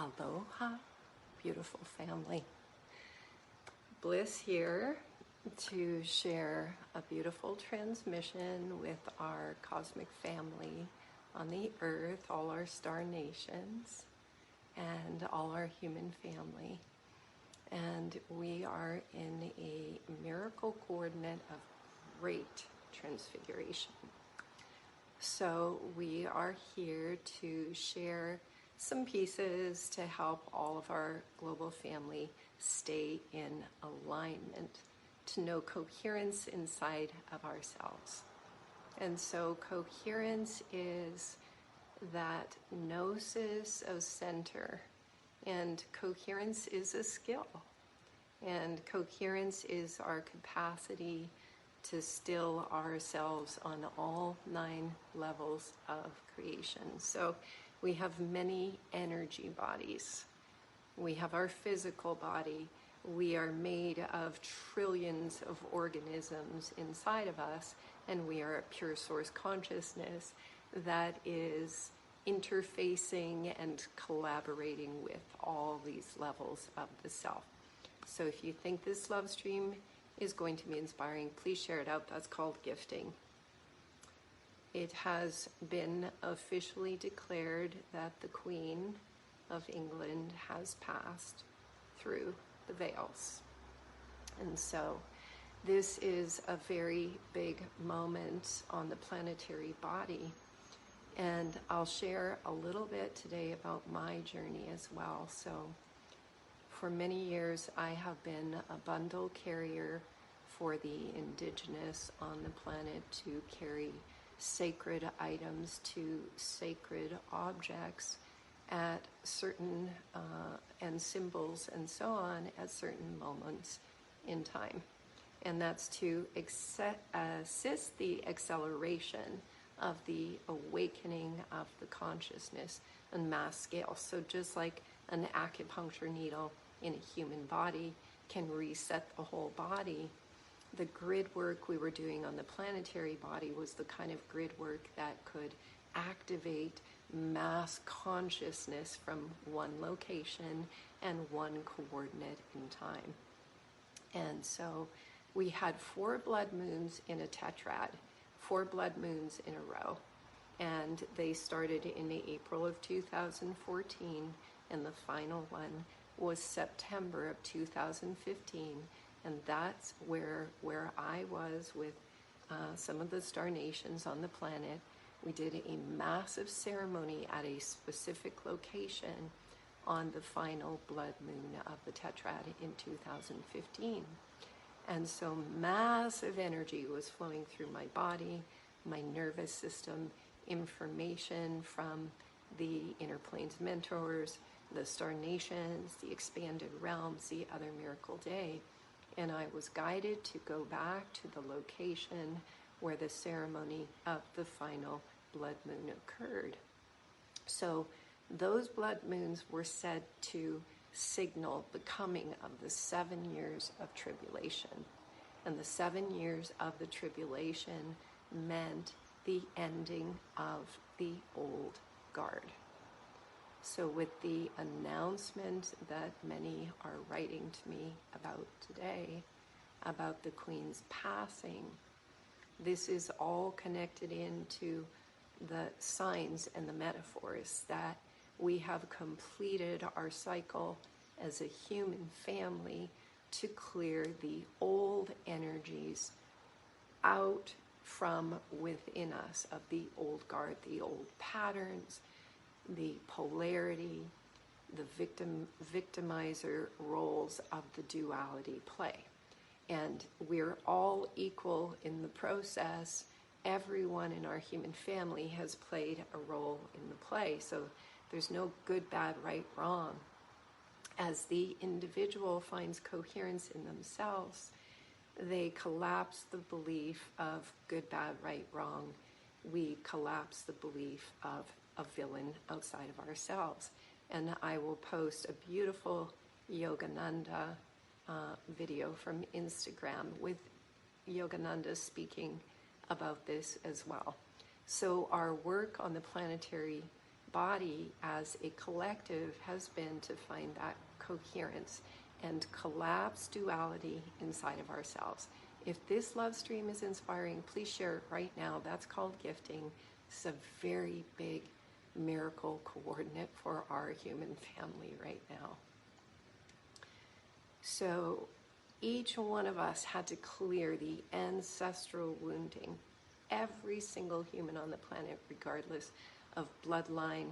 Aloha, beautiful family. Bliss here to share a beautiful transmission with our cosmic family on the earth, all our star nations, and all our human family. And we are in a miracle coordinate of great transfiguration. So we are here to share some pieces to help all of our global family stay in alignment, to know coherence inside of ourselves. And so coherence is that gnosis of center, and coherence is a skill. And coherence is our capacity to still ourselves on all 9 levels of creation. So we have many energy bodies. We have our physical body. We are made of trillions of organisms inside of us, and we are a pure source consciousness that is interfacing and collaborating with all these levels of the self. So if you think this love stream is going to be inspiring, please share it out. That's called gifting. It has been officially declared that the Queen of England has passed through the veils. And so this is a very big moment on the planetary body. And I'll share a little bit today about my journey as well. So for many years, I have been a bundle carrier for the indigenous on the planet to carry sacred items to sacred objects at certain and symbols and so on at certain moments in time. And that's to assist the acceleration of the awakening of the consciousness on mass scale. So just like an acupuncture needle in a human body can reset the whole body, the grid work we were doing on the planetary body was the kind of grid work that could activate mass consciousness from one location and one coordinate in time. And so we had 4 blood moons in a tetrad, 4 blood moons in a row. And they started in April of 2014, and the final one was September of 2015. And that's where I was with some of the star nations on the planet. We did a massive ceremony at a specific location on the final blood moon of the tetrad in 2015. And so massive energy was flowing through my body, my nervous system, information from the inner planes mentors, the star nations, the expanded realms, the other miracle day. And I was guided to go back to the location where the ceremony of the final blood moon occurred. So those blood moons were said to signal the coming of the 7 years of tribulation. And the 7 years of the tribulation meant the ending of the old guard. So with the announcement that many are writing to me about today, about the Queen's passing, this is all connected into the signs and the metaphors that we have completed our cycle as a human family to clear the old energies out from within us of the old guard, the old patterns, the polarity, the victimizer roles of the duality play. And we're all equal in the process. Everyone in our human family has played a role in the play. So there's no good, bad, right, wrong. As the individual finds coherence in themselves, they collapse the belief of good, bad, right, wrong. We collapse the belief of a villain outside of ourselves. And I will post a beautiful Yogananda video from Instagram with Yogananda speaking about this as well. So our work on the planetary body as a collective has been to find that coherence and collapse duality inside of ourselves. If this love stream is inspiring, please share it right now. That's called gifting. It's a very big miracle coordinate for our human family right now. So each one of us had to clear the ancestral wounding. Every single human on the planet, regardless of bloodline,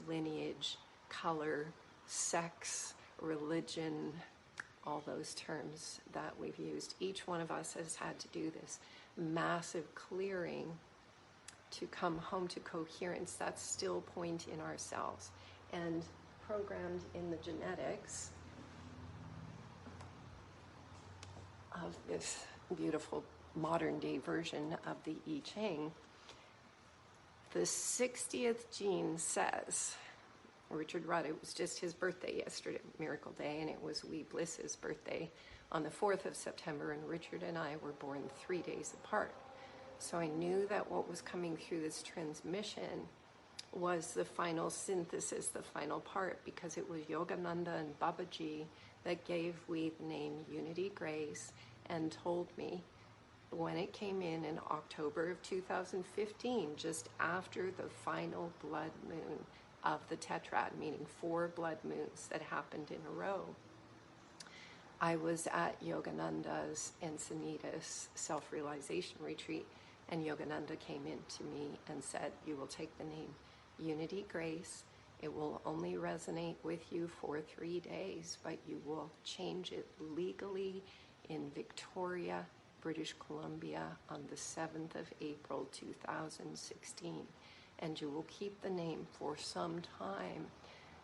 lineage, color, sex, religion, all those terms that we've used. Each one of us has had to do this massive clearing to come home to coherence, that still point in ourselves. And programmed in the genetics of this beautiful modern day version of the I Ching, the 60th gene says, Richard Rudd, it was just his birthday yesterday, Miracle Day, and it was Wee Bliss's birthday on the 4th of September, and Richard and I were born 3 days apart. So I knew that what was coming through this transmission was the final synthesis, the final part, because it was Yogananda and Babaji that gave Wee the name Unity Grace and told me when it came in October of 2015, just after the final blood moon of the tetrad, meaning 4 blood moons that happened in a row. I was at Yogananda's Encinitas self-realization retreat, and Yogananda came in to me and said, you will take the name Unity Grace. It will only resonate with you for 3 days, but you will change it legally in Victoria, British Columbia on the 7th of April 2016. And you will keep the name for some time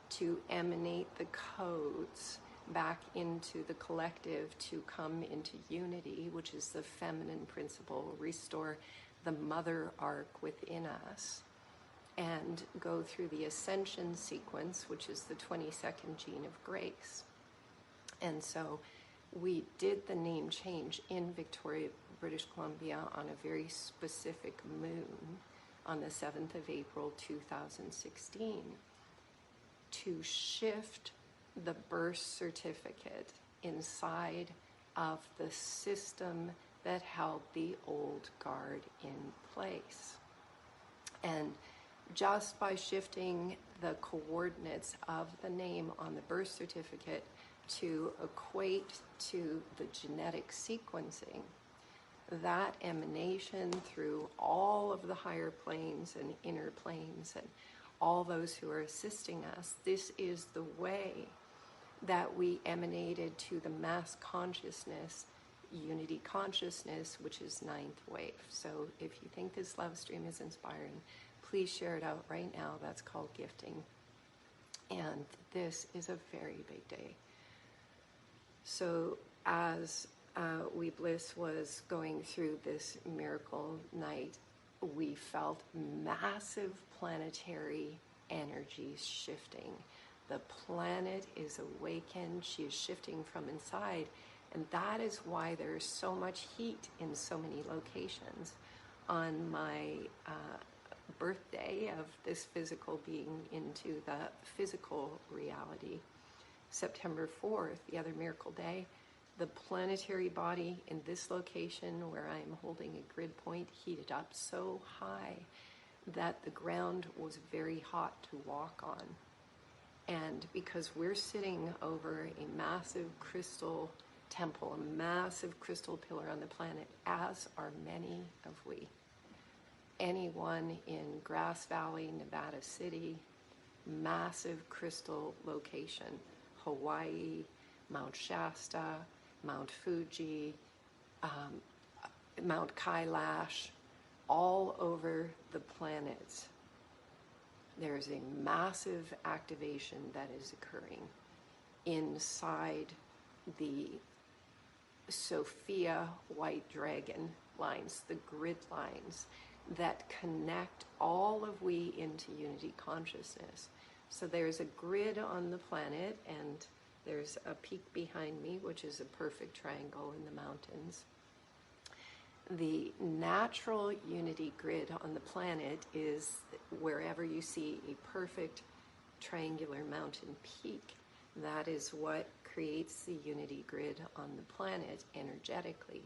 to emanate the codes back into the collective, to come into unity, which is the feminine principle, restore the mother arc within us, and go through the ascension sequence, which is the 22nd gene of grace. And so we did the name change in Victoria, British Columbia on a very specific moon on the 7th of April 2016 to shift the birth certificate inside of the system that held the old guard in place. And just by shifting the coordinates of the name on the birth certificate to equate to the genetic sequencing, that emanation through all of the higher planes and inner planes and all those who are assisting us, this is the way that we emanated to the mass consciousness, unity consciousness, which is 9th wave. So if you think this love stream is inspiring, please share it out right now. That's called gifting. And this is a very big day. So as Wee Bliss was going through this miracle night, we felt massive planetary energies shifting. The planet is awakened. She is shifting from inside. And that is why there's so much heat in so many locations. On my birthday of this physical being into the physical reality, September 4th, the other miracle day, the planetary body in this location where I'm holding a grid point heated up so high that the ground was very hot to walk on. And because we're sitting over a massive crystal temple, a massive crystal pillar on the planet, as are many of we. Anyone in Grass Valley, Nevada City, massive crystal location, Hawaii, Mount Shasta, Mount Fuji, Mount Kailash, all over the planet. There's a massive activation that is occurring inside the Sophia White Dragon lines, the grid lines that connect all of we into unity consciousness. So there's a grid on the planet, and there's a peak behind me, which is a perfect triangle in the mountains. The natural unity grid on the planet is wherever you see a perfect triangular mountain peak. That is what creates the unity grid on the planet energetically.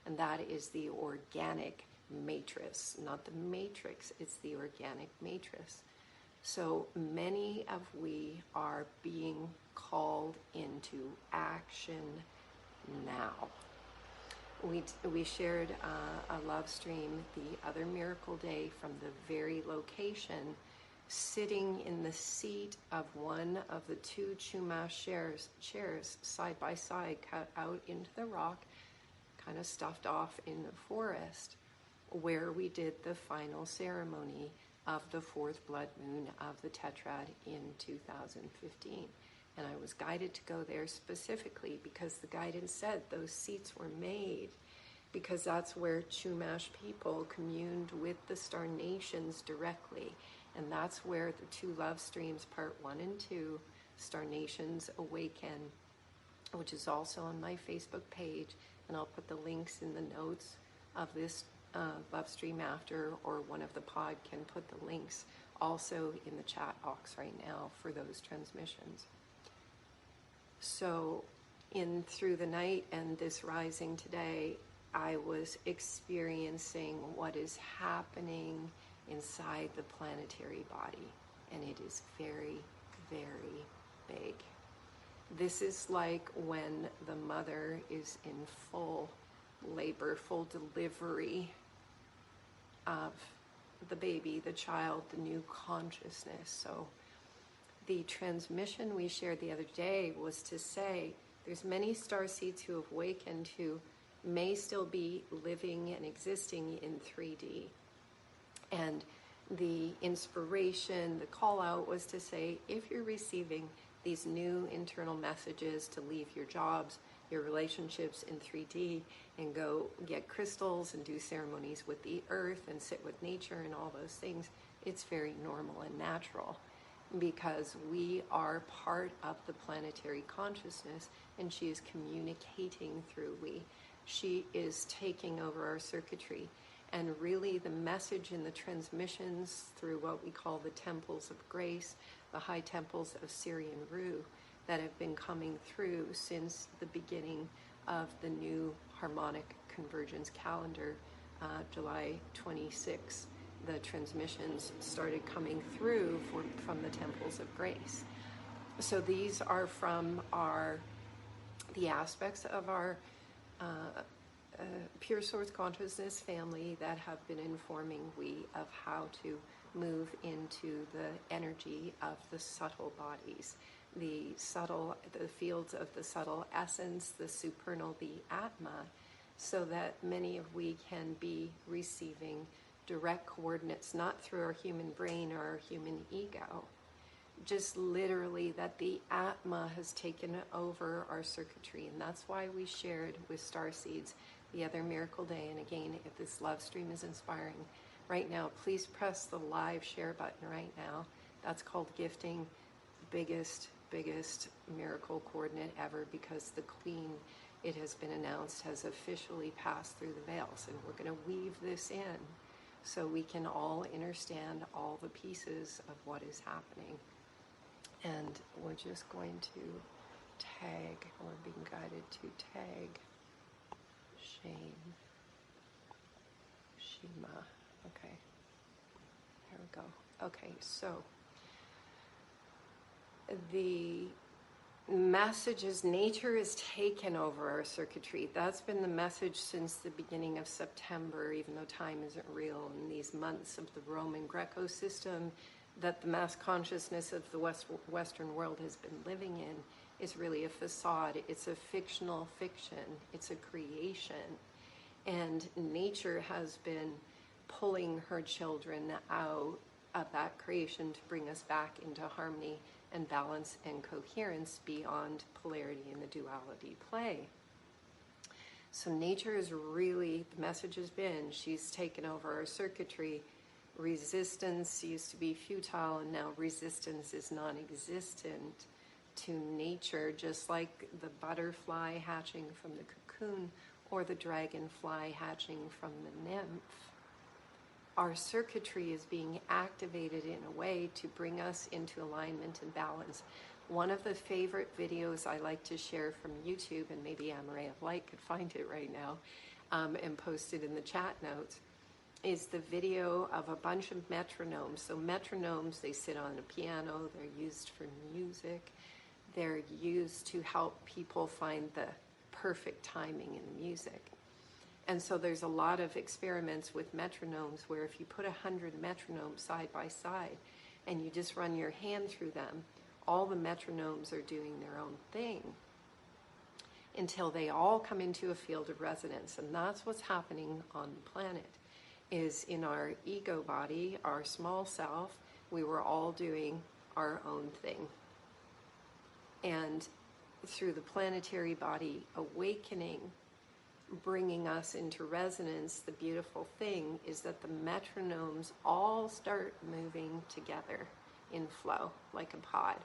And that is the organic matrix, not the matrix, it's the organic matrix. So many of we are being called into action now. We shared a love stream the other miracle day from the very location, sitting in the seat of one of the two Chumash chairs side by side, cut out into the rock, kind of stuffed off in the forest, where we did the final ceremony of the fourth blood moon of the Tetrad in 2015. And I was guided to go there specifically because the guidance said those seats were made because that's where Chumash people communed with the star nations directly. And that's where the two love streams, part 1 and 2, Star Nations Awaken, which is also on my Facebook page, and I'll put the links in the notes of this love stream after, or one of the pod can put the links also in the chat box right now for those transmissions. So in through the night and this rising today, I was experiencing what is happening inside the planetary body, and it is very, very big. This is like when the mother is in full labor, full delivery of the baby, the child, the new consciousness. So the transmission we shared the other day was to say there's many starseeds who have awakened who may still be living and existing in 3D. And the inspiration, the call out was to say, if you're receiving these new internal messages to leave your jobs, your relationships in 3D, and go get crystals and do ceremonies with the earth and sit with nature and all those things, it's very normal and natural because we are part of the planetary consciousness, and she is communicating through we. She is taking over our circuitry. And really the message in the transmissions through what we call the temples of grace, the high temples of Syrian Ru, that have been coming through since the beginning of the new harmonic convergence calendar, July 26. The transmissions started coming through from the temples of grace. So these are from the aspects of our Pure Source Consciousness family that have been informing we of how to move into the energy of the subtle bodies, the fields of the subtle essence, the supernal, the Atma, so that many of we can be receiving direct coordinates, not through our human brain or our human ego, just literally that the Atma has taken over our circuitry. And that's why we shared with Starseeds the other miracle day. And again, if this love stream is inspiring right now, please press the live share button right now. That's called gifting, biggest miracle coordinate ever, because the Queen, it has been announced, has officially passed through the veils. And we're going to weave this in so we can all understand all the pieces of what is happening. And we're just going to tag, we're being guided to tag Shema. Okay, there we go. Okay, so the message is nature is taken over our circuitry. That's been the message since the beginning of September, even though time isn't real, in these months of the Roman Greco system that the mass consciousness of the Western world has been living in is really a facade. It's a fictional fiction. It's a creation. And nature has been pulling her children out of that creation to bring us back into harmony and balance and coherence beyond polarity and the duality play. So nature is really, the message has been, she's taken over our circuitry. Resistance used to be futile, and now resistance is non-existent to nature, just like the butterfly hatching from the cocoon or the dragonfly hatching from the nymph, our circuitry is being activated in a way to bring us into alignment and balance. One of the favorite videos I like to share from YouTube, and maybe Ray of Light could find it right now and post it in the chat notes, is the video of a bunch of metronomes. So metronomes, they sit on a piano, they're used for music, they're used to help people find the perfect timing in the music. And so there's a lot of experiments with metronomes where if you put 100 metronomes side by side and you just run your hand through them, all the metronomes are doing their own thing until they all come into a field of resonance. And that's what's happening on the planet, is in our ego body, our small self, we were all doing our own thing. And through the planetary body awakening, bringing us into resonance, the beautiful thing is that the metronomes all start moving together in flow like a pod.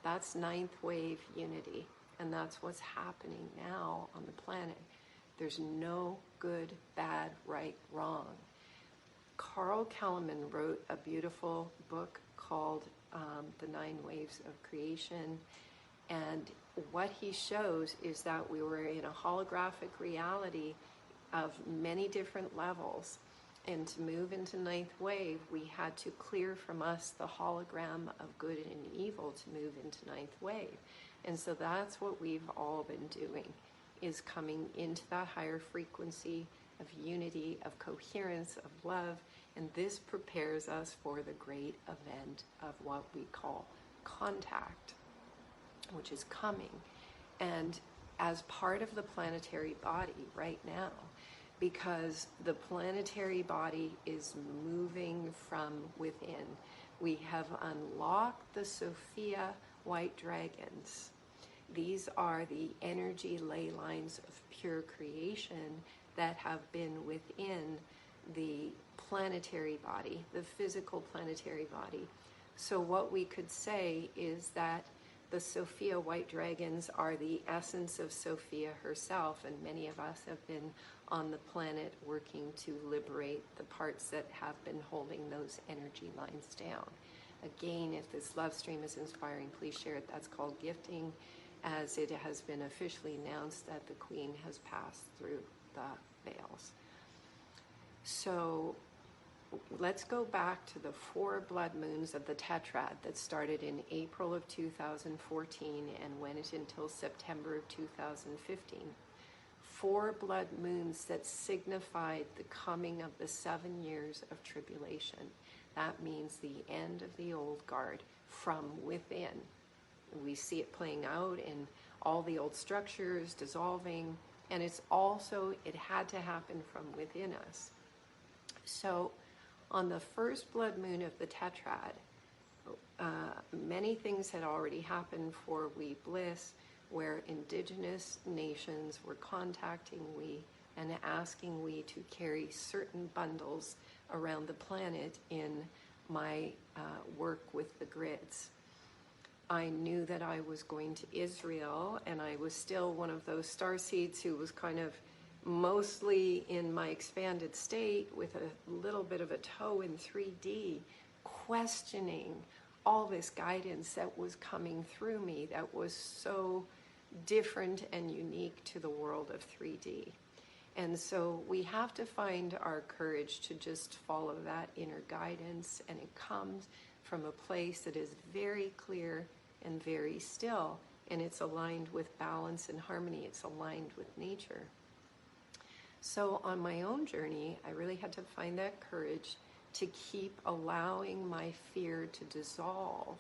That's ninth wave unity, and that's what's happening now on the planet. There's no good, bad, right, wrong. Carl Kalleman wrote a beautiful book called The 9 Waves of Creation, and what he shows is that we were in a holographic reality of many different levels. And to move into ninth wave, we had to clear from us the hologram of good and evil to move into ninth wave. And so that's what we've all been doing, is coming into that higher frequency of unity, of coherence, of love. And this prepares us for the great event of what we call contact, which is coming. And as part of the planetary body right now, because the planetary body is moving from within, we have unlocked the Sophia white dragons. These are the energy ley lines of pure creation that have been within the planetary body, the physical planetary body. So what we could say is that the Sophia white dragons are the essence of Sophia herself, and many of us have been on the planet working to liberate the parts that have been holding those energy lines down. Again, if this love stream is inspiring, please share it. That's called gifting, as it has been officially announced that the Queen has passed through the veils. So let's go back to the 4 blood moons of the tetrad that started in April of 2014 and went until September of 2015. 4 blood moons that signified the coming of the 7 years of tribulation. That means the end of the old guard from within. We see it playing out in all the old structures dissolving, and it's also, it had to happen from within us. So on the first blood moon of the tetrad, many things had already happened for We Bliss, where indigenous nations were contacting we and asking we to carry certain bundles around the planet in my work with the grids. I knew that I was going to Israel, and I was still one of those starseeds who was kind of mostly in my expanded state with a little bit of a toe in 3D, questioning all this guidance that was coming through me that was so different and unique to the world of 3D. And so we have to find our courage to just follow that inner guidance, and it comes from a place that is very clear and very still, and it's aligned with balance and harmony. It's aligned with nature. So on my own journey, I really had to find that courage to keep allowing my fear to dissolve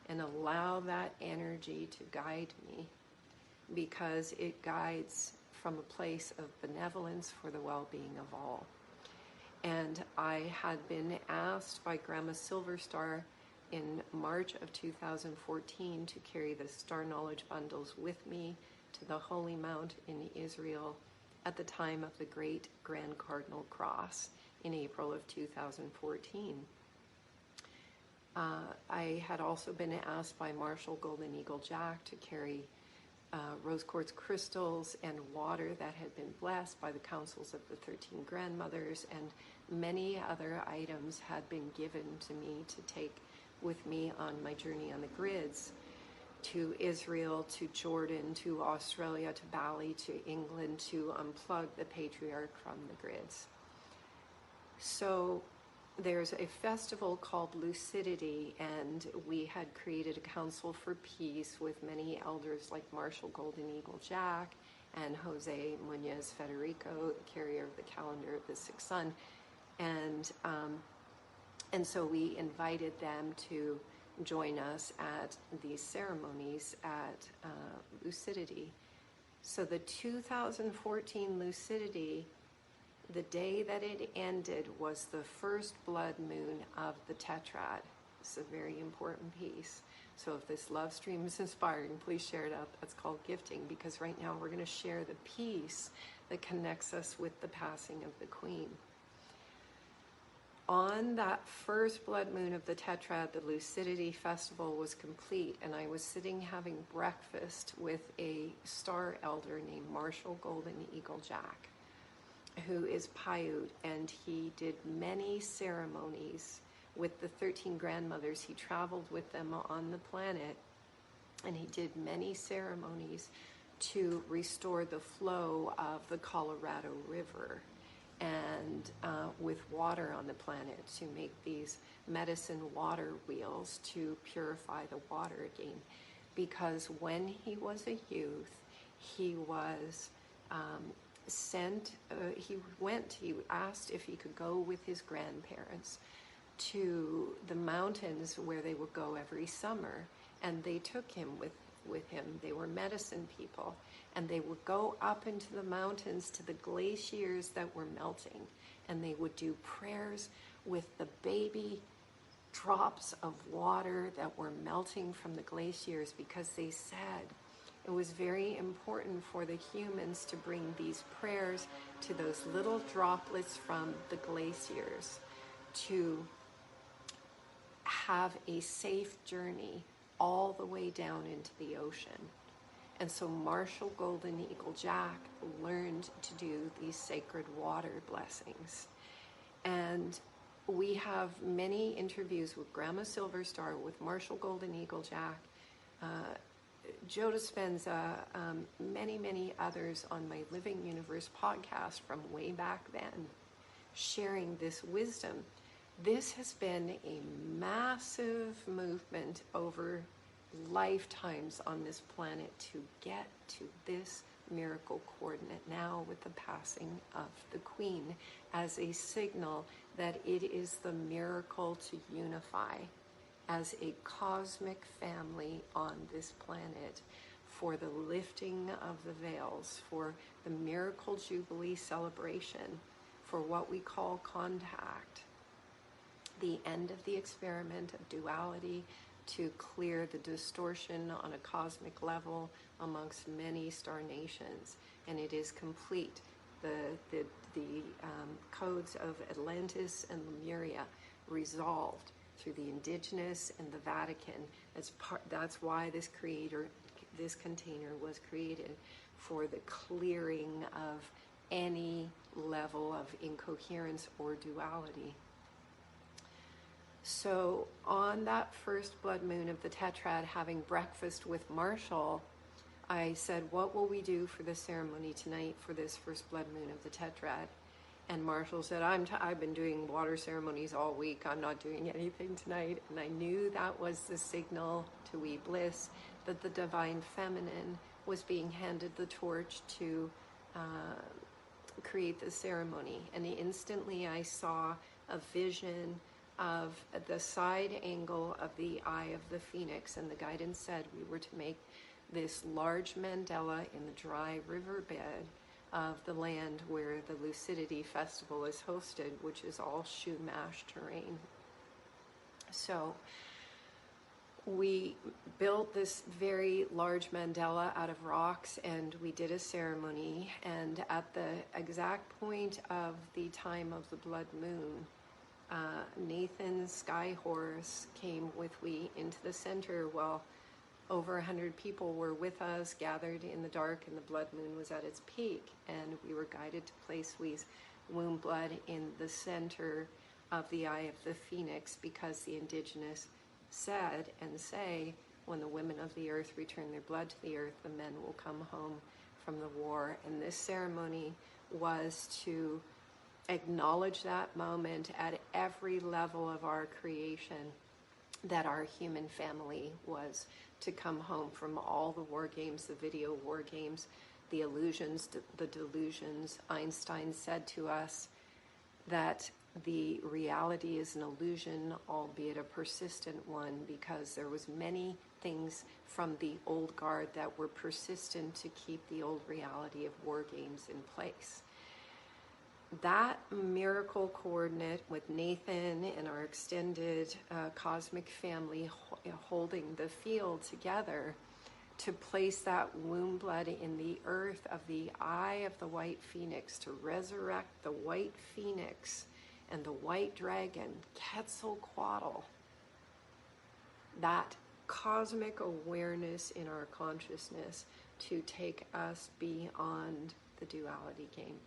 and allow that energy to guide me, because it guides from a place of benevolence for the well-being of all. And I had been asked by Grandma Silverstar in March of 2014 to carry the Star Knowledge bundles with me to the Holy Mount in Israel at the time of the Great Grand Cardinal Cross in April of 2014. I had also been asked by Marshall Golden Eagle Jack to carry rose quartz crystals and water that had been blessed by the councils of the 13 grandmothers, and many other items had been given to me to take with me on my journey on the grids to Israel, to Jordan, to Australia, to Bali, to England, to unplug the patriarch from the grids. So there's a festival called Lucidity, and we had created a council for peace with many elders like Marshall Golden Eagle Jack and Jose Muñez Federico, the carrier of the calendar of the Sixth Sun. And so we invited them to join us at these ceremonies at Lucidity. So the 2014 Lucidity, the day that it ended was the first blood moon of the tetrad. It's a very important piece. So if this love stream is inspiring, please share it out. That's called gifting, because right now we're going to share the piece that connects us with the passing of the Queen. On that first blood moon of the tetrad, the Lucidity festival was complete, and I was sitting having breakfast with a star elder named Marshall Golden Eagle Jack, who is Paiute, and he did many ceremonies with the 13 grandmothers. He traveled with them on the planet, and he did many ceremonies to restore the flow of the Colorado River and with water on the planet, to make these medicine water wheels to purify the water again. Because when he was a youth, he was he asked if he could go with his grandparents to the mountains where they would go every summer, and they took him with him. They were medicine people, and they would go up into the mountains to the glaciers that were melting, and they would do prayers with the baby drops of water that were melting from the glaciers, because they said it was very important for the humans to bring these prayers to those little droplets from the glaciers to have a safe journey all the way down into the ocean. And so Marshall Golden Eagle Jack learned to do these sacred water blessings. And we have many interviews with Grandma Silverstar, with Marshall Golden Eagle Jack, Joe Dispenza, many others on my Living Universe podcast from way back then, sharing this wisdom. This has been a massive movement over lifetimes on this planet to get to this miracle coordinate now, with the passing of the Queen, as a signal that it is the miracle to unify as a cosmic family on this planet, for the lifting of the veils, for the miracle jubilee celebration, for what we call contact, the end of the experiment of duality, to clear the distortion on a cosmic level amongst many star nations. And it is complete. The codes of Atlantis and Lemuria resolved through the indigenous and the Vatican. That's why this container was created, for the clearing of any level of incoherence or duality. So on that first blood moon of the tetrad, having breakfast with Marshall, I said, what will we do for the ceremony tonight for this first blood moon of the tetrad? And Marshall said, I've been doing water ceremonies all week. I'm not doing anything tonight. And I knew that was the signal to We Bliss that the Divine Feminine was being handed the torch to create the ceremony. And instantly I saw a vision of the side angle of the eye of the phoenix, and the guidance said we were to make this large mandala in the dry riverbed of the land where the Lucidity Festival is hosted, which is all Chumash terrain. So we built this very large mandala out of rocks, and we did a ceremony, and at the exact point of the time of the blood moon, Nathan's sky horse came with we into the center while over 100 people were with us, gathered in the dark, and the blood moon was at its peak. And we were guided to place Wee's womb blood in the center of the eye of the phoenix, because the indigenous said and say, when the women of the earth return their blood to the earth, the men will come home from the war. And this ceremony was to acknowledge that moment at every level of our creation, that our human family was to come home from all the war games, the video war games, the illusions, the delusions. Einstein said to us that the reality is an illusion, albeit a persistent one, because there was many things from the old guard that were persistent to keep the old reality of war games in place. That miracle coordinate with Nathan and our extended cosmic family holding the field together to place that womb blood in the earth of the eye of the white phoenix, to resurrect the white phoenix and the white dragon, Quetzalcoatl, that cosmic awareness in our consciousness to take us beyond the duality game.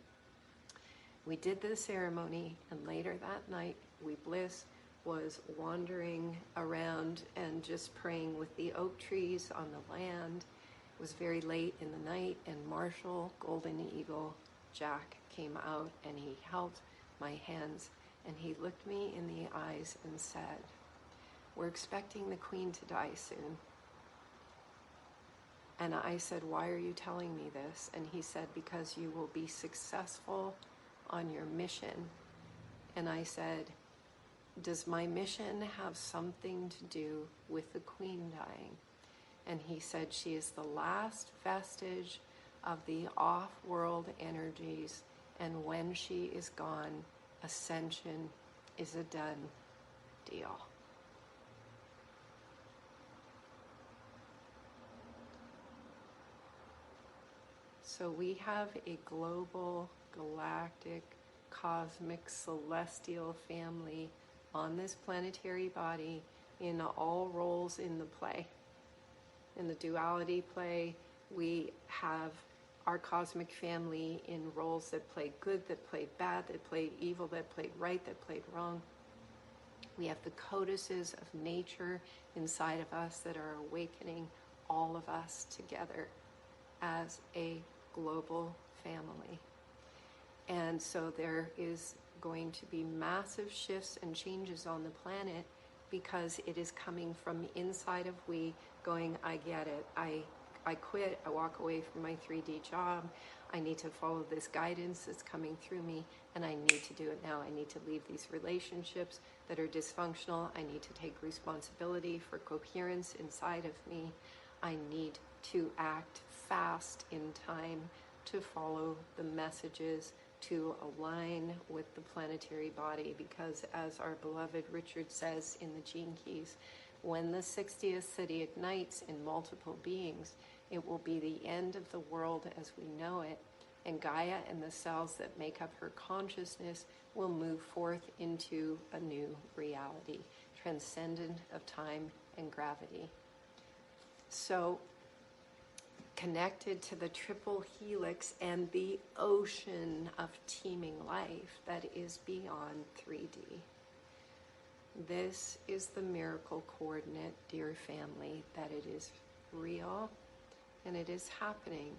We did the ceremony, and later that night, Bliss was wandering around and just praying with the oak trees on the land. It was very late in the night, and Marshall, Golden Eagle, Jack came out, and he held my hands, and he looked me in the eyes and said, "We're expecting the Queen to die soon." And I said, "Why are you telling me this?" And he said, "Because you will be successful on your mission." And I said, "Does my mission have something to do with the Queen dying?" And he said, "She is the last vestige of the off-world energies, and when she is gone, ascension is a done deal." So we have a global, galactic, cosmic, celestial family on this planetary body in all roles in the play. In the duality play, we have our cosmic family in roles that played good, that played bad, that played evil, that played right, that played wrong. We have the codices of nature inside of us that are awakening all of us together as a global family. And so there is going to be massive shifts and changes on the planet, because it is coming from inside of we going, "I get it. I quit. I walk away from my 3D job. I need to follow this guidance that's coming through me, and I need to do it now. I need to leave these relationships that are dysfunctional. I need to take responsibility for coherence inside of me. I need to act fast in time to follow the messages, to align with the planetary body, because as our beloved Richard says in the Gene Keys, when the 60th city ignites in multiple beings, it will be the end of the world as we know it, and Gaia and the cells that make up her consciousness will move forth into a new reality, transcendent of time and gravity. So, connected to the triple helix and the ocean of teeming life that is beyond 3D. This is the miracle coordinate, dear family, that it is real and it is happening.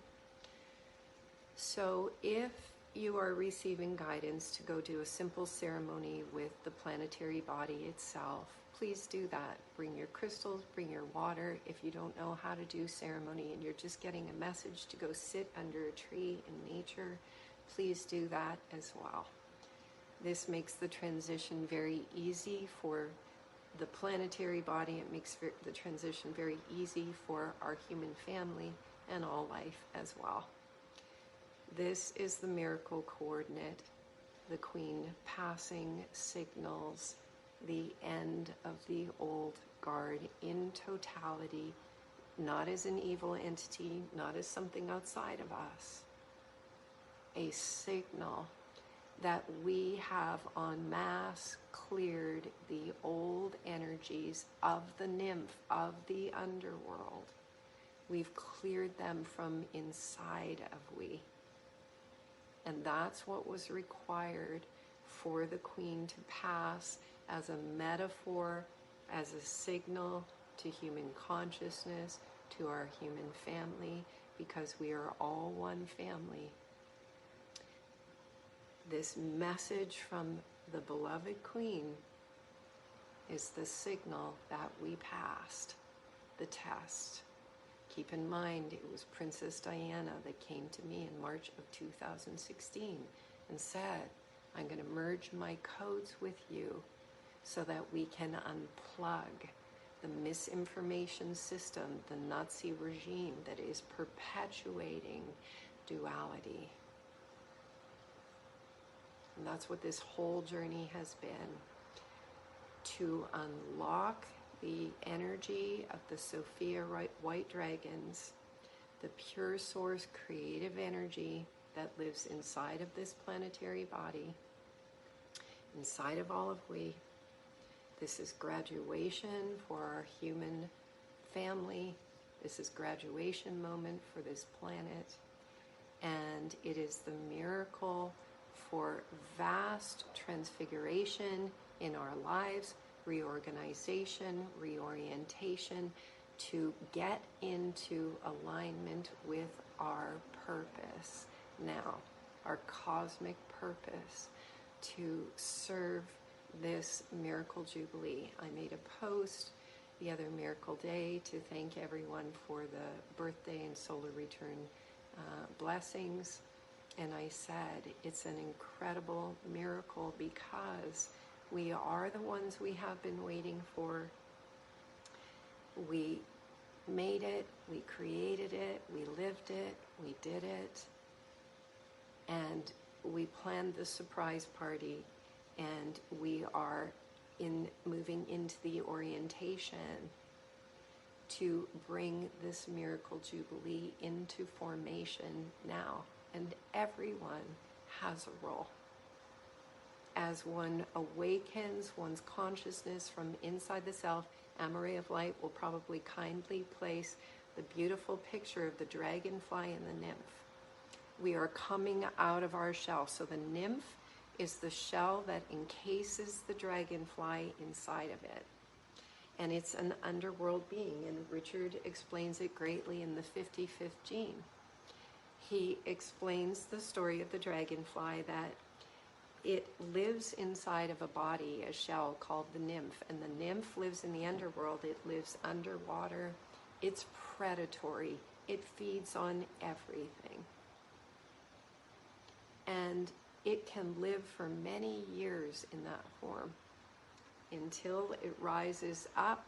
So if you are receiving guidance to go do a simple ceremony with the planetary body itself, please do that. Bring your crystals, bring your water. If you don't know how to do ceremony and you're just getting a message to go sit under a tree in nature, please do that as well. This makes the transition very easy for the planetary body. It makes the transition very easy for our human family and all life as well. This is the miracle coordinate. The Queen passing signals the end of the old guard in totality, not as an evil entity, not as something outside of us. A signal that we have en masse cleared the old energies of the nymph, of the underworld. We've cleared them from inside of we. And that's what was required for the Queen to pass as a metaphor, as a signal to human consciousness, to our human family, because we are all one family. This message from the beloved Queen is the signal that we passed the test. Keep in mind, it was Princess Diana that came to me in March of 2016 and said, I'm going to merge my codes with you so that we can unplug the misinformation system, the Nazi regime that is perpetuating duality. And that's what this whole journey has been, to unlock the energy of the Sophia white dragons, the pure source creative energy that lives inside of this planetary body, inside of all of we. This is graduation for our human family. This is graduation moment for this planet. And it is the miracle for vast transfiguration in our lives, reorganization, reorientation, to get into alignment with our purpose now, our cosmic purpose, to serve this miracle jubilee. I made a post the other miracle day to thank everyone for the birthday and solar return blessings. And I said, it's an incredible miracle because we are the ones we have been waiting for. We made it, we created it, we lived it, we did it, and we planned the surprise party, and we are moving into the orientation to bring this miracle jubilee into formation now. And everyone has a role. As one awakens one's consciousness from inside the self, Amaray of Light will probably kindly place the beautiful picture of the dragonfly and the nymph. We are coming out of our shell. So the nymph is the shell that encases the dragonfly inside of it. And it's an underworld being. And Richard explains it greatly in the 55th gene. He explains the story of the dragonfly, that it lives inside of a body, a shell called the nymph. And the nymph lives in the underworld. It lives underwater. It's predatory. It feeds on everything. And it can live for many years in that form until it rises up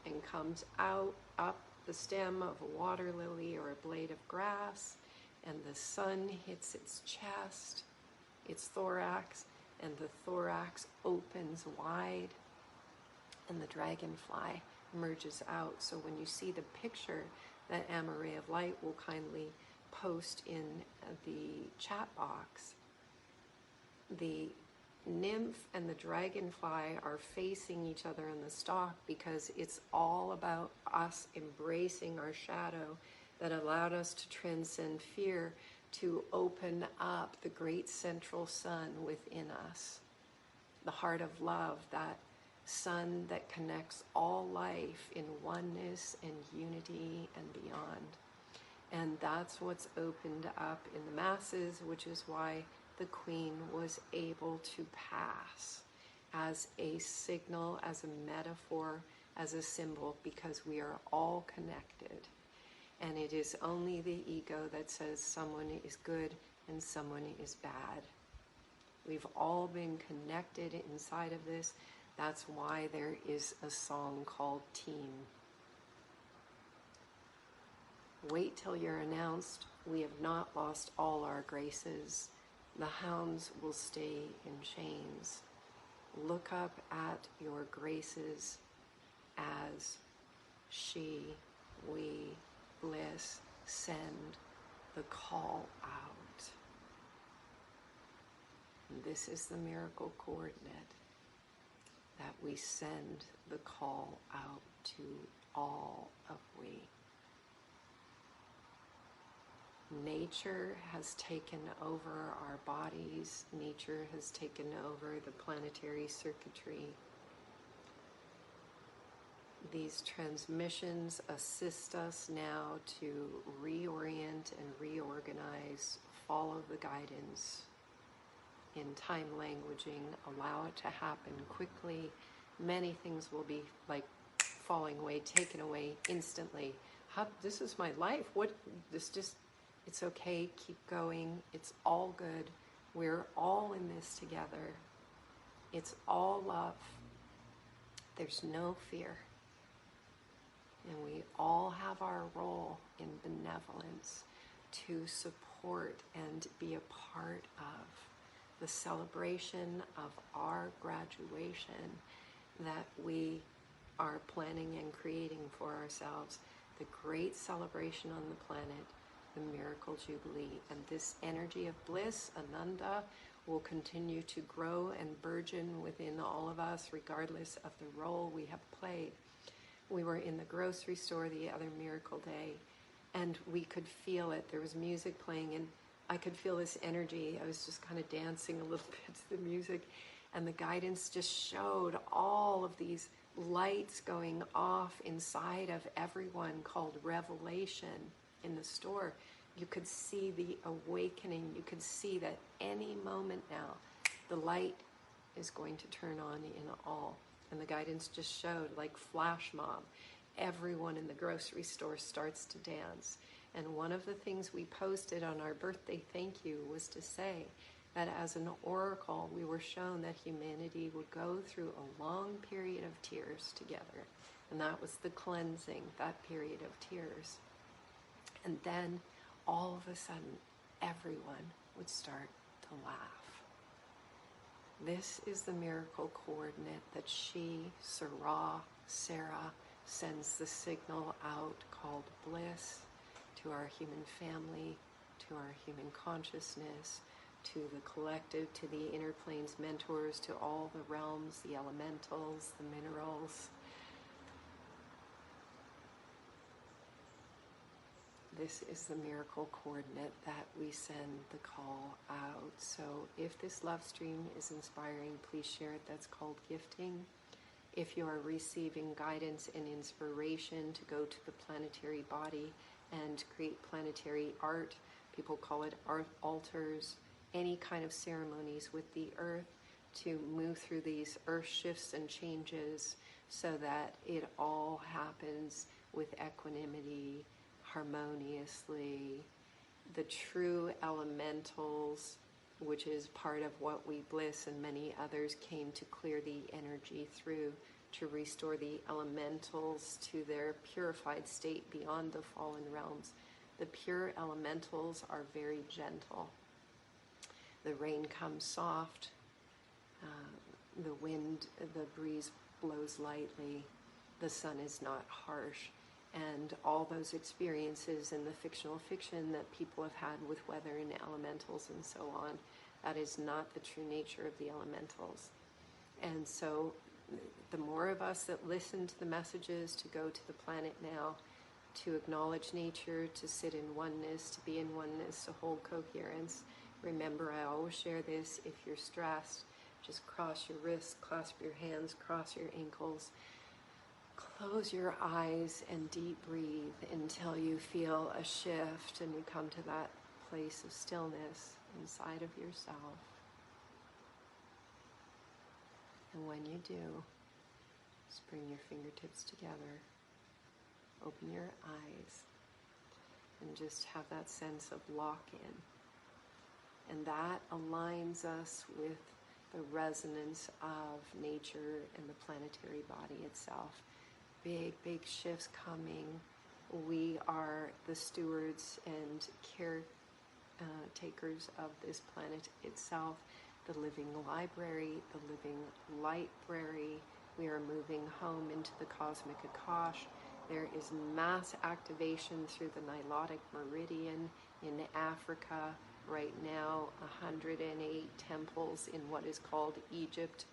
and comes out, up the stem of a water lily or a blade of grass, and the sun hits its chest, its thorax, and the thorax opens wide, and the dragonfly emerges out. So when you see the picture that Amaray of Light will kindly post in the chat box, the nymph and the dragonfly are facing each other in the stalk because it's all about us embracing our shadow that allowed us to transcend fear, to open up the great central sun within us, the heart of love, that sun that connects all life in oneness and unity and beyond. And that's what's opened up in the masses, which is why the Queen was able to pass as a signal, as a metaphor, as a symbol, because we are all connected. And it is only the ego that says someone is good and someone is bad. We've all been connected inside of this. That's why there is a song called Team. Wait till you're announced. We have not lost all our graces. The hounds will stay in chains. Look up at your graces as she, we, bliss, send the call out. And this is the miracle coordinate that we send the call out to all of we. Nature has taken over our bodies. Nature has taken over the planetary circuitry. These transmissions assist us now to reorient and reorganize, follow the guidance in time languaging, allow it to happen quickly. Many things will be like falling away, taken away instantly. This is my life. It's okay, keep going. It's all good. We're all in this together. It's all love. There's no fear. And we all have our role in benevolence to support and be a part of the celebration of our graduation that we are planning and creating for ourselves. The great celebration on the planet, the Miracle Jubilee. And this energy of bliss, Ananda, will continue to grow and burgeon within all of us, regardless of the role we have played. We were in the grocery store the other miracle day, and we could feel it. There was music playing, and I could feel this energy. I was just kind of dancing a little bit to the music, and the guidance just showed all of these lights going off inside of everyone, called revelation in the store. You could see the awakening. You could see that any moment now, the light is going to turn on in all. And the guidance just showed, like flash mob, everyone in the grocery store starts to dance. And one of the things we posted on our birthday thank you was to say that as an oracle, we were shown that humanity would go through a long period of tears together. And that was the cleansing, that period of tears. And then all of a sudden, everyone would start to laugh. This is the miracle coordinate that Sarah, sends the signal out called bliss to our human family, to our human consciousness, to the collective, to the inner planes mentors, to all the realms, the elementals, the minerals. This is the miracle coordinate that we send the call out. So if this love stream is inspiring, please share it. That's called gifting. If you are receiving guidance and inspiration to go to the planetary body and create planetary art, people call it art altars, any kind of ceremonies with the earth to move through these earth shifts and changes so that it all happens with equanimity, harmoniously. The true elementals, which is part of what we bliss and many others, came to clear the energy through, to restore the elementals to their purified state beyond the fallen realms. The pure elementals are very gentle. The rain comes soft, the wind, the breeze blows lightly, the sun is not harsh. And all those experiences in the fictional fiction that people have had with weather and elementals and so on, that is not the true nature of the elementals. And so the more of us that listen to the messages, to go to the planet now, to acknowledge nature, to sit in oneness, to be in oneness, to hold coherence. Remember, I always share this, if you're stressed, just cross your wrists, clasp your hands, cross your ankles, close your eyes and deep breathe until you feel a shift and you come to that place of stillness inside of yourself. And when you do, just bring your fingertips together, open your eyes, and just have that sense of lock-in. And that aligns us with the resonance of nature and the planetary body itself. Big, big shifts coming. We are the stewards and caretakers of this planet itself, the living library, the living library. We are moving home into the cosmic Akash. There is mass activation through the Nilotic Meridian in Africa. right now 108 temples in what is called Egypt,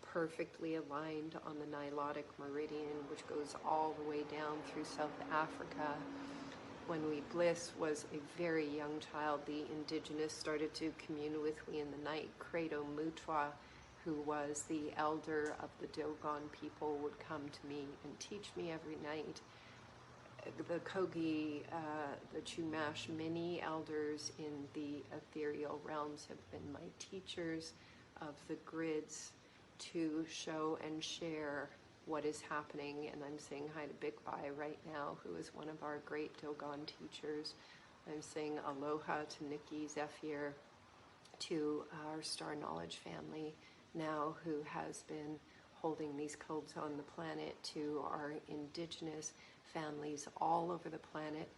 perfectly aligned on the Nilotic Meridian, which goes all the way down through South Africa. When Bliss was a very young child, the indigenous started to commune with me in the night. Credo Mutwa, who was the elder of the Dogon people, would come to me and teach me every night. The Kogi, the Chumash, many elders in the ethereal realms have been my teachers of the grids to show and share what is happening. And I'm saying hi to Big Bai right now, who is one of our great Dogon teachers. I'm saying aloha to Nikki Zephyr, to our Star Knowledge family now, who has been holding these codes on the planet, to our indigenous families all over the planet,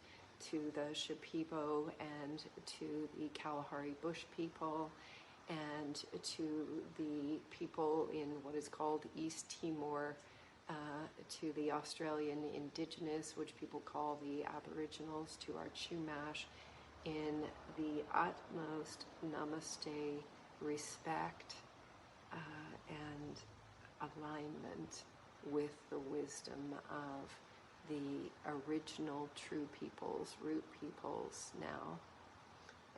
to the Shipibo and to the Kalahari Bush people, and to the people in what is called East Timor, to the Australian indigenous, which people call the Aboriginals, to our Chumash, in the utmost namaste, respect, and alignment with the wisdom of the original true peoples, root peoples now.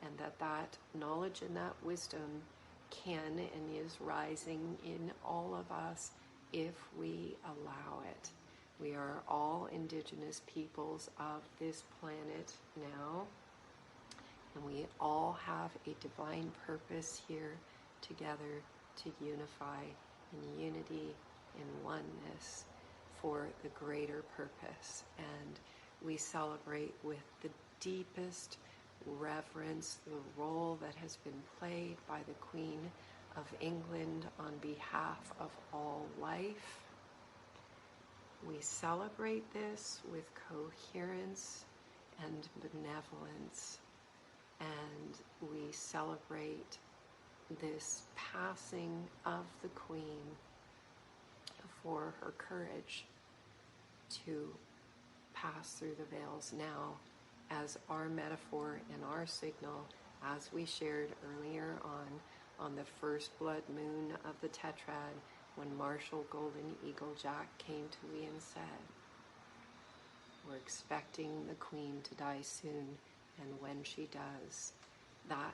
And that knowledge and that wisdom can and is rising in all of us if we allow it. We are all indigenous peoples of this planet now, and we all have a divine purpose here together to unify in unity, in oneness, for the greater purpose. And we celebrate with the deepest reverence the role that has been played by the Queen of England on behalf of all life. We celebrate this with coherence and benevolence, and we celebrate this passing of the Queen for her courage to pass through the veils now as our metaphor and our signal, as we shared earlier on the first blood moon of the tetrad, when Marshall Golden Eagle Jack came to me and said, we're expecting the Queen to die soon, and when she does, that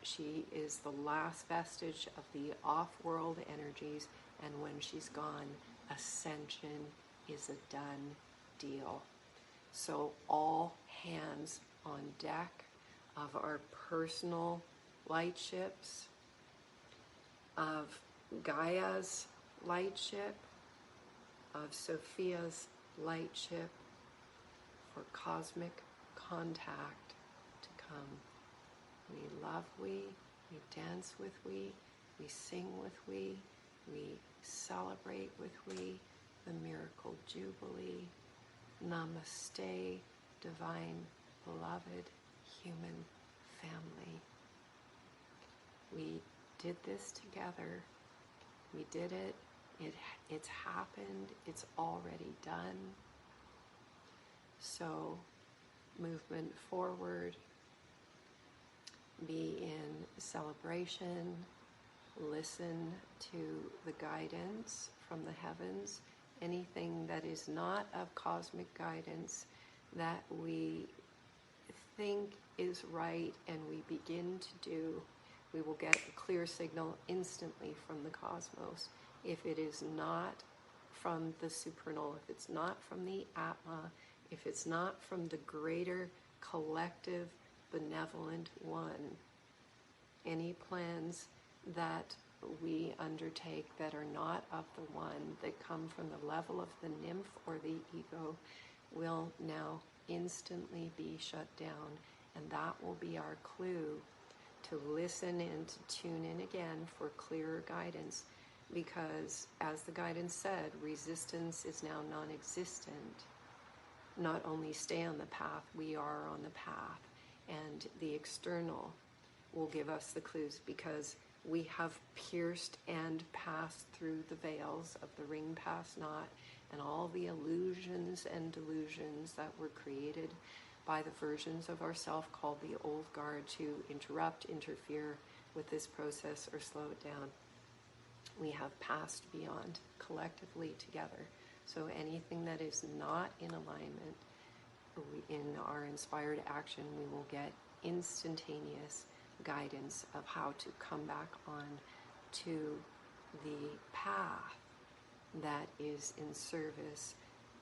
she is the last vestige of the off-world energies, and when she's gone, ascension is a done deal. So all hands on deck of our personal light ships, of Gaia's light ship, of Sophia's light ship, for cosmic contact to come. We love we dance with we sing with we celebrate with we the miracle jubilee. Namaste, divine, beloved, human family. We did this together. We did it. It's happened. It's already done. So, movement forward. Be in celebration. Listen to the guidance from the heavens. Anything that is not of cosmic guidance that we think is right and we begin to do, we will get a clear signal instantly from the cosmos. If it is not from the supernal, if it's not from the Atma, if it's not from the greater collective benevolent one, any plans that we undertake that are not of the one, that come from the level of the nymph or the ego, will now instantly be shut down. And that will be our clue to listen and to tune in again for clearer guidance. Because, as the guidance said, resistance is now non-existent. Not only stay on the path, we are on the path. And the external will give us the clues, because we have pierced and passed through the veils of the ring pass not, and all the illusions and delusions that were created by the versions of ourself called the old guard to interrupt, interfere with this process, or slow it down. We have passed beyond collectively together. So anything that is not in alignment, in our inspired action, we will get instantaneous guidance of how to come back on to the path that is in service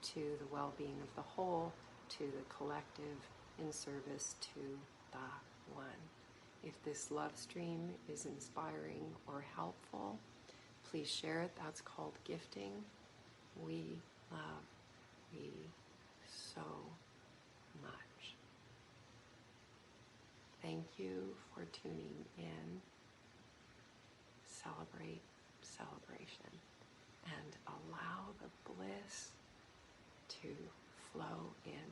to the well-being of the whole, to the collective, in service to the one. If this love stream is inspiring or helpful, please share it. That's called gifting. We love you so much. Thank you for tuning in. Celebrate celebration and allow the bliss to flow in